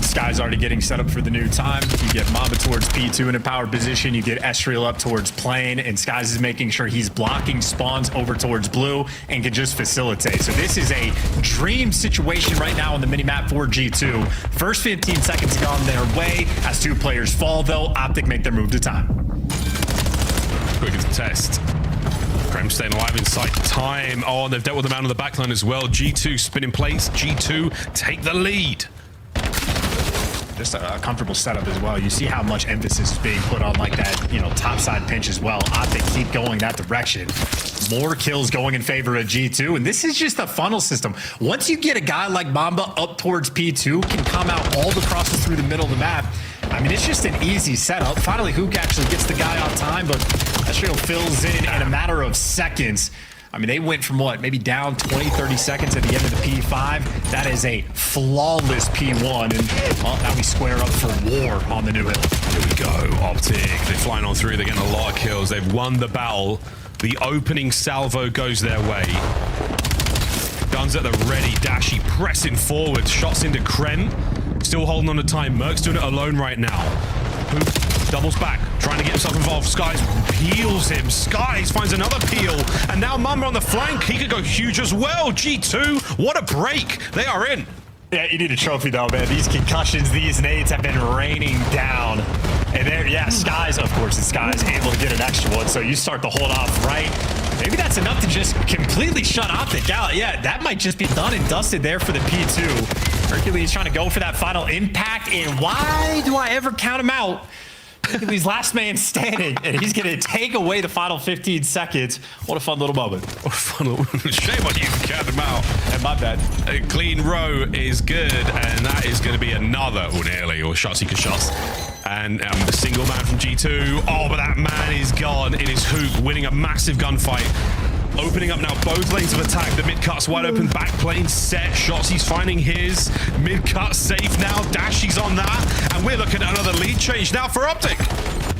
Sky's already getting set up for the new time. You get Mamba towards P2 in a power position. You get Estriel up towards plane, and Skies is making sure he's blocking spawns over towards blue and can just facilitate. So this is a dream situation right now on the minimap for G2. First 15 seconds gone their way. As 2 players fall, though, OpTic make their move to time. Quick as a test. Krem staying alive inside time. Oh, and they've dealt with the man on the backline as well. G2 spin in place. G2 take the lead. Just a comfortable setup as well. You see how much emphasis is being put on like that, you know, topside pinch as well. OpTic keep going that direction. More kills going in favor of G2, and this is just a funnel system. Once you get a guy like Mamba up towards P2, can come out all the crosses through the middle of the map. I mean, it's just an easy setup. Finally, Hook actually gets the guy on time, but Astro fills in a matter of seconds. I mean, they went from what, maybe down 20, 30 seconds at the end of the P5. That is a flawless P1. And well, now we square up for war on the new hill. Here we go, OpTic. They're flying on through. They're getting a lot of kills. They've won the battle. The opening salvo goes their way. Guns at the ready. Dashy pressing forward. Shots into Krem. Still holding on to time. Merc's doing it alone right now. Hoop doubles back, trying to get himself involved. Skies peels him. Skies finds another peel. And now Mamba on the flank. He could go huge as well. G2, what a break. They are in. Yeah, you need a trophy though, man. These concussions, these nades have been raining down. And there, yeah, Skies, of course, Skies able to get an extra one. So you start to hold off right. Maybe that's enough to just completely shut OpTic out. Yeah, that might just be done and dusted there for the P2. Hercules trying to go for that final impact. And why do I ever count him out? Hercules last man standing, and he's going to take away the final 15 seconds. What a fun little moment. What a fun little shame on you for counting him out. And my bad. A clean row is good, and that is going to be another, or nearly, or shots he could shots. And the single man from G2. Oh, but that man is gone. It is Hoop winning a massive gunfight. Opening up now both lanes of attack. The mid-cut's wide open, back plane set. Shots, he's finding his. Mid-cut safe now. Dashy's on that. And we're looking at another lead change now for OpTic.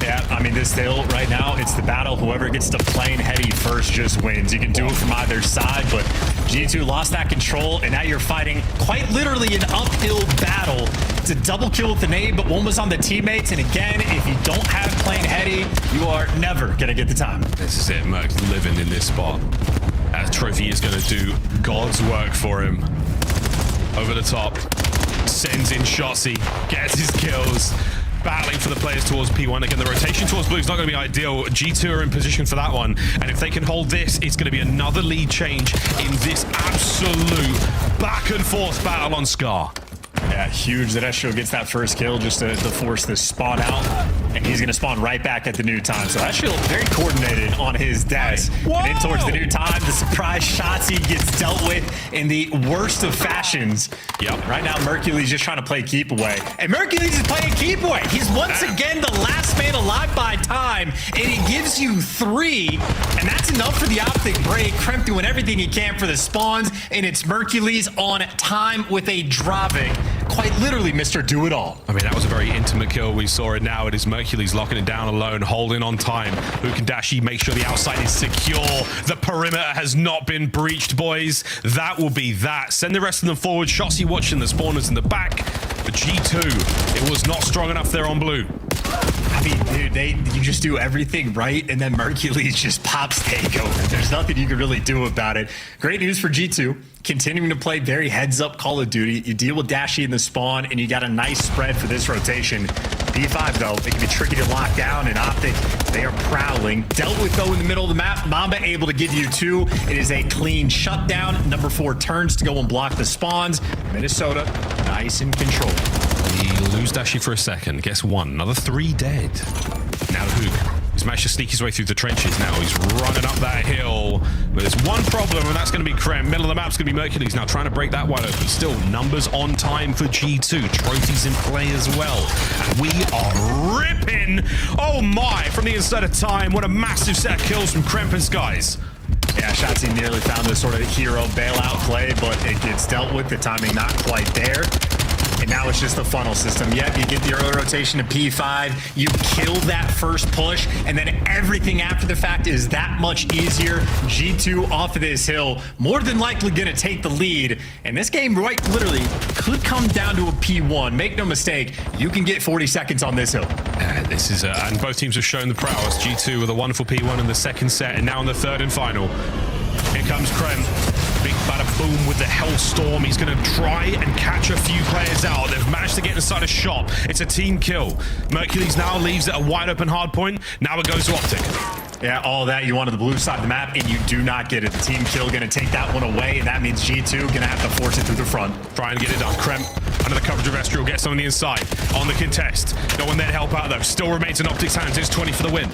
Yeah, I mean, this hill right now, it's the battle. Whoever gets to plane heady first just wins. You can do it from either side, but G2 lost that control, and now you're fighting quite literally an uphill battle. It's a double kill with the nade, but one was on the teammates. And again, if you don't have plane heady, you are never going to get the time. This is it. Merc's living in this spot. That trophy is going to do God's work for him. Over the top. Sends in Shotsy. Gets his kills. Battling for the players towards P1. Again, the rotation towards blue is not going to be ideal. G2 are in position for that one. And if they can hold this, it's going to be another lead change in this absolute back and forth battle on Scar. Yeah, huge that Estro gets that first kill just to force this spawn out. And he's going to spawn right back at the new time. So Estro very coordinated on his desk. Whoa! And in towards the new time, the surprise shots he gets dealt with in the worst of fashions. Yep. Right now, Mercules just trying to play keep away. And Mercules is playing keep away. He's once again the last man alive by time. And he gives you 3. And that's enough for the OpTic break. Kremp doing everything he can for the spawns. And it's Mercules on time with a Dravik. Quite literally, Mr. Do-It-All. I mean, that was a very intimate kill. We saw it now. It is Mercules locking it down alone, holding on time. Hook and Dashy make sure the outside is secure. The perimeter has not been breached, boys. That will be that. Send the rest of them forward. Shotsy watching the spawners in the back. But G2, it was not strong enough there on blue. I mean, dude, you just do everything right, and then Mercules just pops takeover. There's nothing you can really do about it. Great news for G2. Continuing to play very heads-up Call of Duty. You deal with Dashy in the spawn, and you got a nice spread for this rotation. P5, though, it can be tricky to lock down, and OpTic, they are prowling. Dealt with, though, in the middle of the map. Mamba able to give you 2. It is a clean shutdown. Number 4 turns to go and block the spawns. Minnesota, nice in control. He lose Dashy for a second. Guess 1. Another 3 dead. Now Hook. He's managed to sneak his way through the trenches now. He's running up that hill. But there's one problem, and that's going to be Krem. Middle of the map's going to be Mercules now trying to break that wide open. Still, numbers on time for G2. Trophies in play as well. And we are ripping. Oh my, from the inside of time. What a massive set of kills from Kremp and Skies. Yeah, Shotsy nearly found this sort of hero bailout play, but it gets dealt with. The timing not quite there. And now it's just the funnel system. Yep, you get the early rotation to P5. You kill that first push, and then everything after the fact is that much easier. G2 off of this hill, more than likely going to take the lead. And this game, right, literally, could come down to a P1. Make no mistake, you can get 40 seconds on this hill. This is, and both teams have shown the prowess. G2 with a wonderful P1 in the second set, and now in the third and final. Here comes Krem. Big bada boom with the Hellstorm. He's going to try and catch a few players out. They've managed to get inside a shot. It's a team kill. Mercules now leaves at a wide open hard point. Now it goes to OpTic. Yeah, all that you want on the blue side of the map, and you do not get it. The team kill going to take that one away, and that means G2 going to have to force it through the front. Try and get it done. Krem under the coverage of Estriel gets on the inside. On the contest. No one there to help out, though. Still remains in OpTic's hands. It's 20 for the win.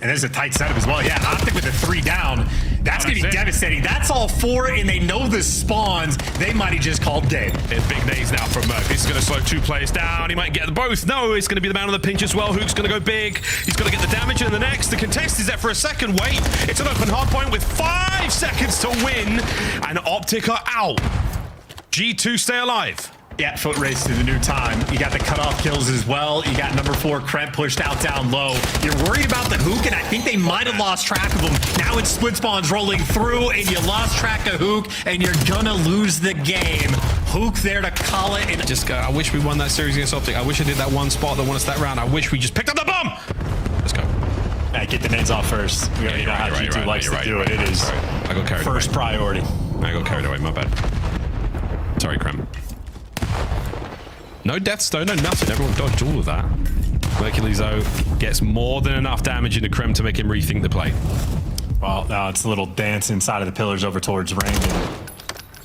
And there's a tight setup as well. Yeah, Optic with a 3 down. That's going to be devastating. That's all 4, and they know the spawns. They might have just called game. It's big nades now from Merc. This is going to slow 2 players down. He might get both. No, it's going to be the man on the pinch as well. Hook's going to go big. He's going to get the damage in the next. The contest is there for a second. Wait, it's an open hard point with 5 seconds to win, and Optic are out. G2 stay alive. Yeah, foot race to the new time. You got the cutoff kills as well. You got number 4, Kremp, pushed out down low. You're worried about the Hook, and I think they might have lost track of him. Now it's split spawns rolling through, and you lost track of Hook, and you're gonna lose the game. Hook there to call it. And just I wish we won that series against Optic. I wish I did that one spot that won us that round. I wish we just picked up the bomb. Let's go. Right, get the nades off first. We already know how G2 likes to do it. It is I got carried first away. priority. I got carried away. My bad. Sorry, Krem. No death stone, no nothing. Everyone dodged all of that. Mercury's though gets more than enough damage into Krem to make him rethink the play. Well, now it's a little dance inside of the pillars over towards Ring.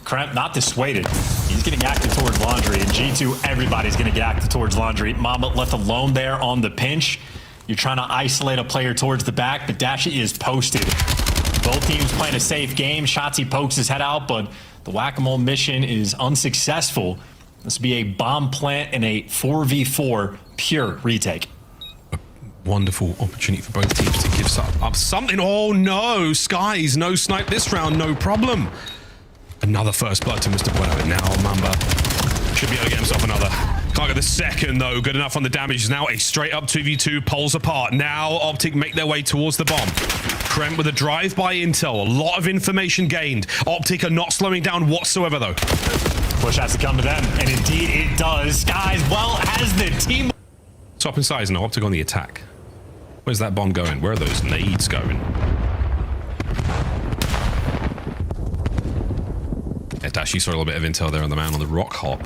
Kremp not dissuaded. He's getting active towards Laundry, and G2, everybody's going to get active towards Laundry. Mamba left alone there on the pinch. You're trying to isolate a player towards the back, but Dashi is posted. Both teams playing a safe game. Shotzi pokes his head out, but the whack-a-mole mission is unsuccessful. This will be a bomb plant and a 4v4 pure retake. A wonderful opportunity for both teams to give up something. Oh no, Skies, no snipe this round, no problem. Another first blood to Mr. Bueno. Now Mamba should be able to get himself another. Can't get the second though, good enough on the damage. Now a straight up 2v2, poles apart. Now Optic make their way towards the bomb. Kremp with a drive-by intel, a lot of information gained. Optic are not slowing down whatsoever though. Push has to come to them, and indeed it does. Skies, well, as the team... Top in size now, Optic on the attack. Where's that bomb going? Where are those nades going? Yeah, Dashi saw a little bit of intel there on the man on the rock hop.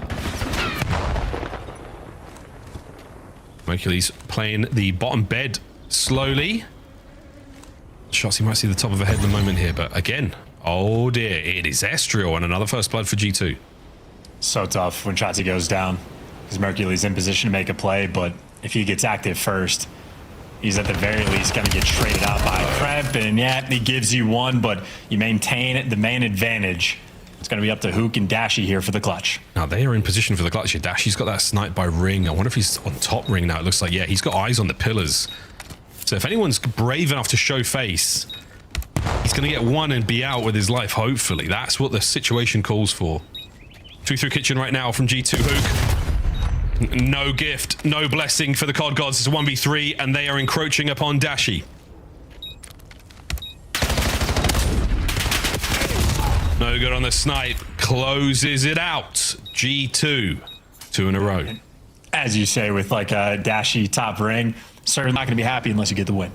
Mercury's playing the bottom bed slowly. Shots, you might see the top of her head in a moment here, but again, oh dear, it is Estriel and another first blood for G2. So tough when Shotzi goes down, because Mercury's in position to make a play, but if he gets active first, he's at the very least going to get traded out by Kremp, and yeah, he gives you one, but you maintain the main advantage. It's going to be up to Hook and Dashi here for the clutch. Now they are in position for the clutch here. Dashi's got that snipe by Ring. I wonder if he's on top Ring now. It looks like, yeah, he's got eyes on the pillars. So if anyone's brave enough to show face, he's going to get one and be out with his life, hopefully. That's what the situation calls for. 2-through kitchen right now from G2 Hook. No gift, no blessing for the COD gods. It's a 1v3, and they are encroaching upon Dashi. No good on the snipe. Closes it out. G2. 2 in a row. As you say, with like a Dashi top Ring, certainly not going to be happy unless you get the win.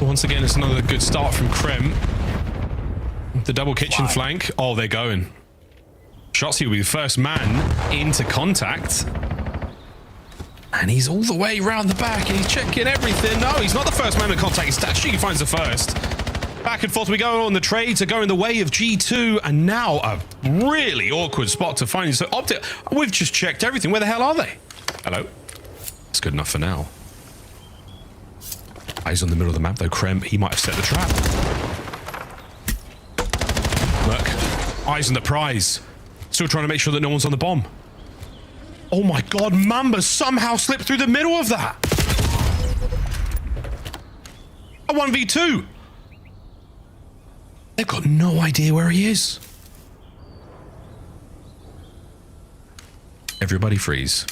Once again, it's another good start from Krem. The double kitchen flank. Oh, they're going. Shotzi will be the first man into contact. And he's all the way around the back and he's checking everything. No, he's not the first man in contact. It's Dashi who finds the first. Back and forth we go on. The trades are going the way of G2. And now a really awkward spot to find. So Optic, we've just checked everything. Where the hell are they? Hello? That's good enough for now. Eyes on the middle of the map though. Krem, he might have set the trap. Look, eyes on the prize. Still trying to make sure that no one's on the bomb. Oh my god, Mamba somehow slipped through the middle of that. A 1v2. They've got no idea where he is. Everybody freeze.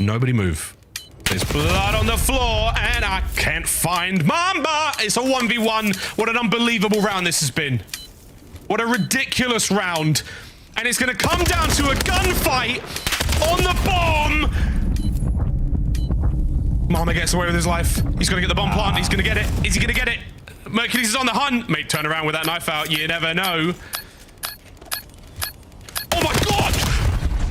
Nobody move. There's blood on the floor, and I can't find Mamba. It's a 1v1. What an unbelievable round this has been. What a ridiculous round. And it's going to come down to a gunfight on the bomb. Mamba gets away with his life. He's going to get the bomb plant. He's going to get it. Is he going to get it? Mercury's is on the hunt. Mate, turn around with that knife out. You never know. Oh my god!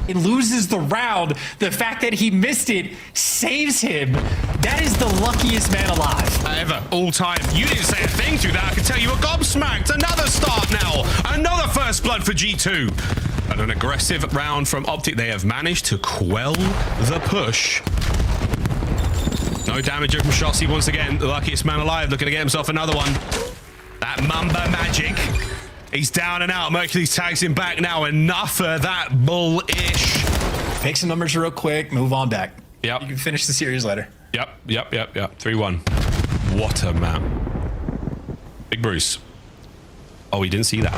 It loses the round. The fact that he missed it saves him. That is the luckiest man alive. Ever, all time. You didn't say a thing through that. I can tell you were gobsmacked. Another start now. Another first blood for G2. And an aggressive round from Optic. They have managed to quell the push. No damage from Shotzi once again. The luckiest man alive, looking to get himself another one. That Mamba magic. He's down and out. Mercury's tags him back now. Enough of that bullish. Pick some numbers real quick, move on back. Yep. You can finish the series later. Yep. 3-1. What a map. Big Bruce. Oh, he didn't see that.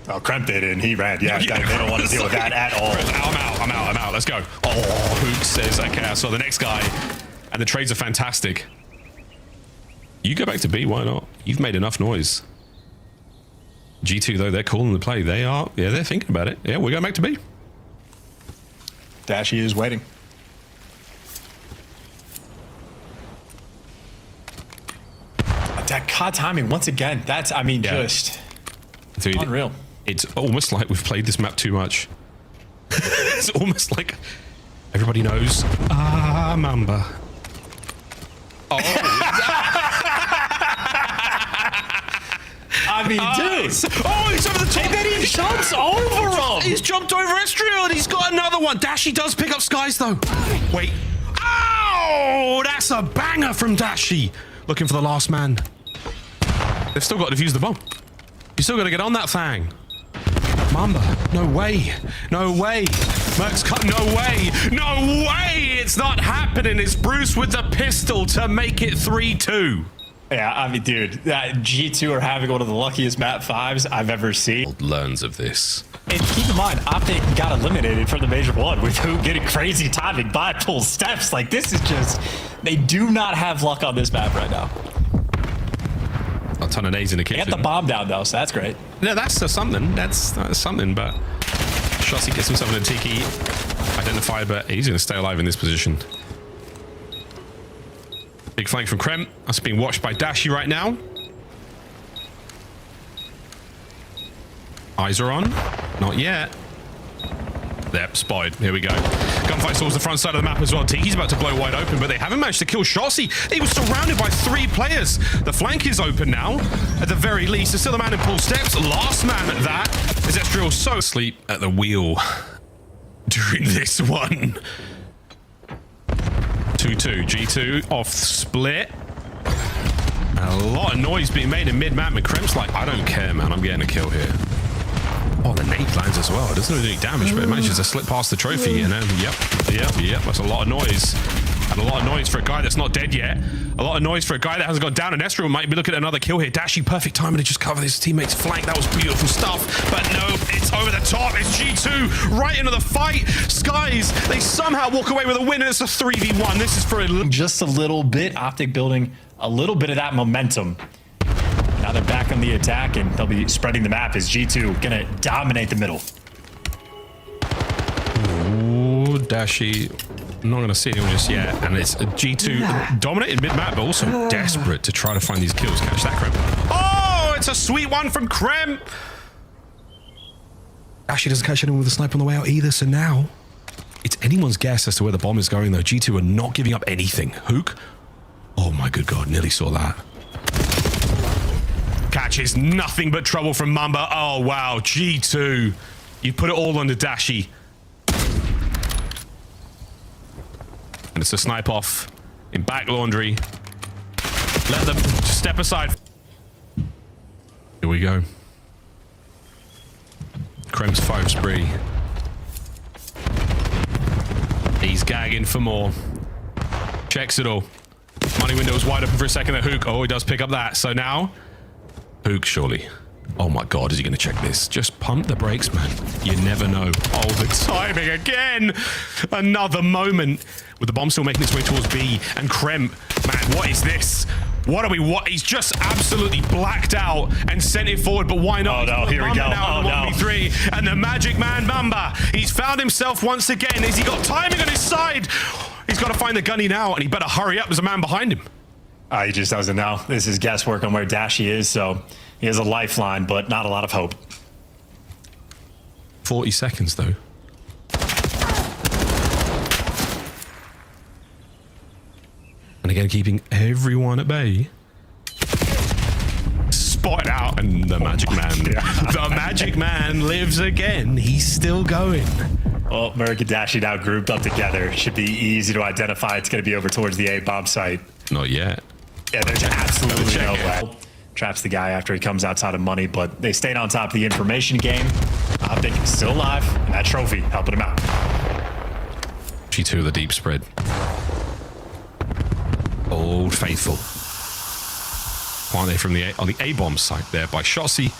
Oh, Kremp did, and he ran. Yeah, they don't want to deal with that at all. I'm out. Let's go. Oh, Hook says, okay, I saw the next guy. And the trades are fantastic. You go back to B, why not? You've made enough noise. G2, though, they're calling the play. They are, yeah, they're thinking about it. Yeah, we're going back to B. Dashy is waiting. That COD timing, once again, that's, I mean, just Dude, unreal. It's almost like we've played this map too much. It's almost like everybody knows. Mamba. Oh. I mean, dude. Oh, he's over the top. And then he jumps over him. He's jumped over Estriel and he's got another one. Dashy does pick up Skies, though. Wait. Oh, that's a banger from Dashy. Looking for the last man. They've still got to defuse the bomb. You still got to get on that thing. Mamba, no way. No way. Merc's cut, no way. No way. It's not happening. It's Bruce with the pistol to make it 3-2. Yeah, I mean, dude, that G2 are having one of the luckiest map 5s I've ever seen. Learns of this. And keep in mind, OpTic got eliminated from the Major 1 with who getting crazy timing by pull steps. Like, this is just, they do not have luck on this map right now. A ton of nades in the kitchen. They got the bomb down, though, so that's great. No, that's something. That's something, but Shotzi gets himself in a Tiki identified, but he's going to stay alive in this position. Big flank from Krem. That's being watched by Dashy right now. Eyes are on. Not yet. Yep, spotted. Here we go. Gunfight towards the front side of the map as well. Tiki's about to blow wide open, but they haven't managed to kill Shotzi. He was surrounded by 3 players. The flank is open now, at the very least. There's still a man in pull steps. Last man at that. Is Estriel so asleep at the wheel during this one? 2-2. G2 off split. A lot of noise being made in mid-map. McCrem's like, I don't care, man. I'm getting a kill here. Oh, the nade lands as well. It doesn't do any damage, but it manages to slip past the trophy. And then, yep. That's a lot of noise. And a lot of noise for a guy that's not dead yet. A lot of noise for a guy that hasn't gone down. And Estriel might be looking at another kill here. Dashy, perfect timing to just cover his teammate's flank. That was beautiful stuff. But no, it's over the top. It's G2 right into the fight. Skies, they somehow walk away with a win, and it's a 3v1. This is for just a little bit. OpTic building a little bit of that momentum. Now they're back on the attack, and they'll be spreading the map as G2 gonna dominate the middle. Ooh, Dashy. I'm not going to see anyone just yet. And it's a G2 dominated mid-map, but also desperate to try to find these kills. Catch that, Krem. Oh, it's a sweet one from Krem. Dashy doesn't catch anyone with a snipe on the way out either, so now it's anyone's guess as to where the bomb is going, though. G2 are not giving up anything. Hook. Oh, my good God. Nearly saw that. Catches nothing but trouble from Mamba. Oh, wow. G2. You put it all on the Dashy. And it's a snipe off in back laundry. Let them step aside. Here we go. Krem's 5 spree. He's gagging for more. Checks it all. Money window was wide open for a second at Hook. Oh, he does pick up that. So now, Hook surely. Oh my God, is he going to check this? Just pump the brakes, man. You never know. Oh, the timing again. Another moment with the bomb still making its way towards B. And Krem, man, what is this? What? He's just absolutely blacked out and sent it forward, but why not? Oh no, here we go. Oh no. 1v3, and the magic man, Mamba. He's found himself once again. Has he got timing on his side? He's got to find the gunny now, and he better hurry up. There's a man behind him. He just doesn't know. This is guesswork on where Dashy is, so he has a lifeline, but not a lot of hope. 40 seconds, though. And again, keeping everyone at bay. Spotted out, and the magic man. The magic man lives again. He's still going. Well, Murkadashi now grouped up together. Should be easy to identify. It's going to be over towards the A bomb site. Not yet. Yeah, there's absolutely check no it. way. Traps the guy after he comes outside of money, but they stayed on top of the information game. Optic is still alive, and that trophy helping him out. G2 of the deep spread. Old Faithful. Aren't they from the on the A-bomb site there by Shotzi?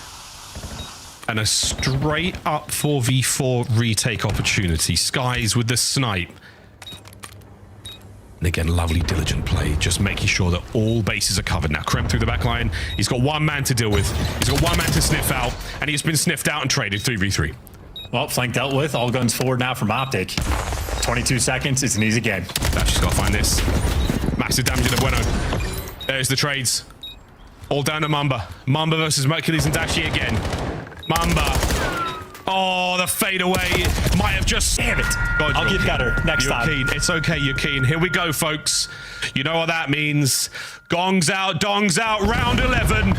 And a straight up 4v4 retake opportunity. Skies with the snipe. And again, lovely diligent play, just making sure that all bases are covered. Now, Krem through the back line. He's got one man to deal with. He's got one man to sniff out, and he's been sniffed out and traded 3v3. Well, flank dealt with. All guns forward now from Optic. 22 seconds. It's an easy game. Dashi's got to find this. Massive damage to the Bueno. There's the trades. All down to Mamba. Mamba versus Mercules and Dashi again. Mamba. Oh, the fadeaway might have just... Damn it. God, I'll get better next you're time. Keen. It's okay, you're keen. Here we go, folks. You know what that means. Gongs out, dongs out, round 11.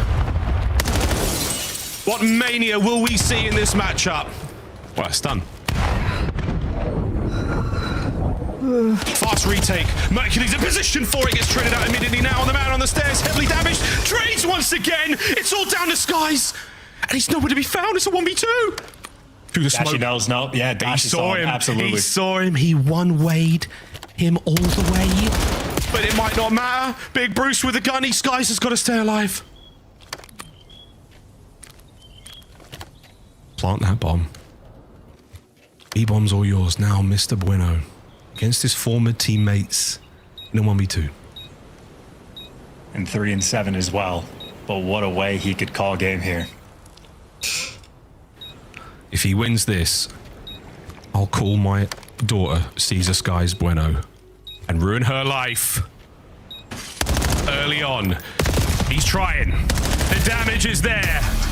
What mania will we see in this matchup? Well, it's done. Fast retake. Mercury's in position for it. Gets traded out immediately now on the man on the stairs. Heavily damaged. Trades once again. It's all down to Skies. And he's nowhere to be found. It's a 1v2. Through the Dashi smoke. knows. No. Yeah, He Dashi saw him. Absolutely. He saw him. He one-wayed him all the way. But it might not matter. Big Bruce with a gun. Skies has got to stay alive. Plant that bomb. B-bomb's all yours now, Mr. Bueno. Against his former teammates in a 1v2. And 3 and 7 as well. But what a way he could call game here. If he wins this, I'll call my daughter Caesar Skies Bueno and ruin her life early on. He's trying. The damage is there.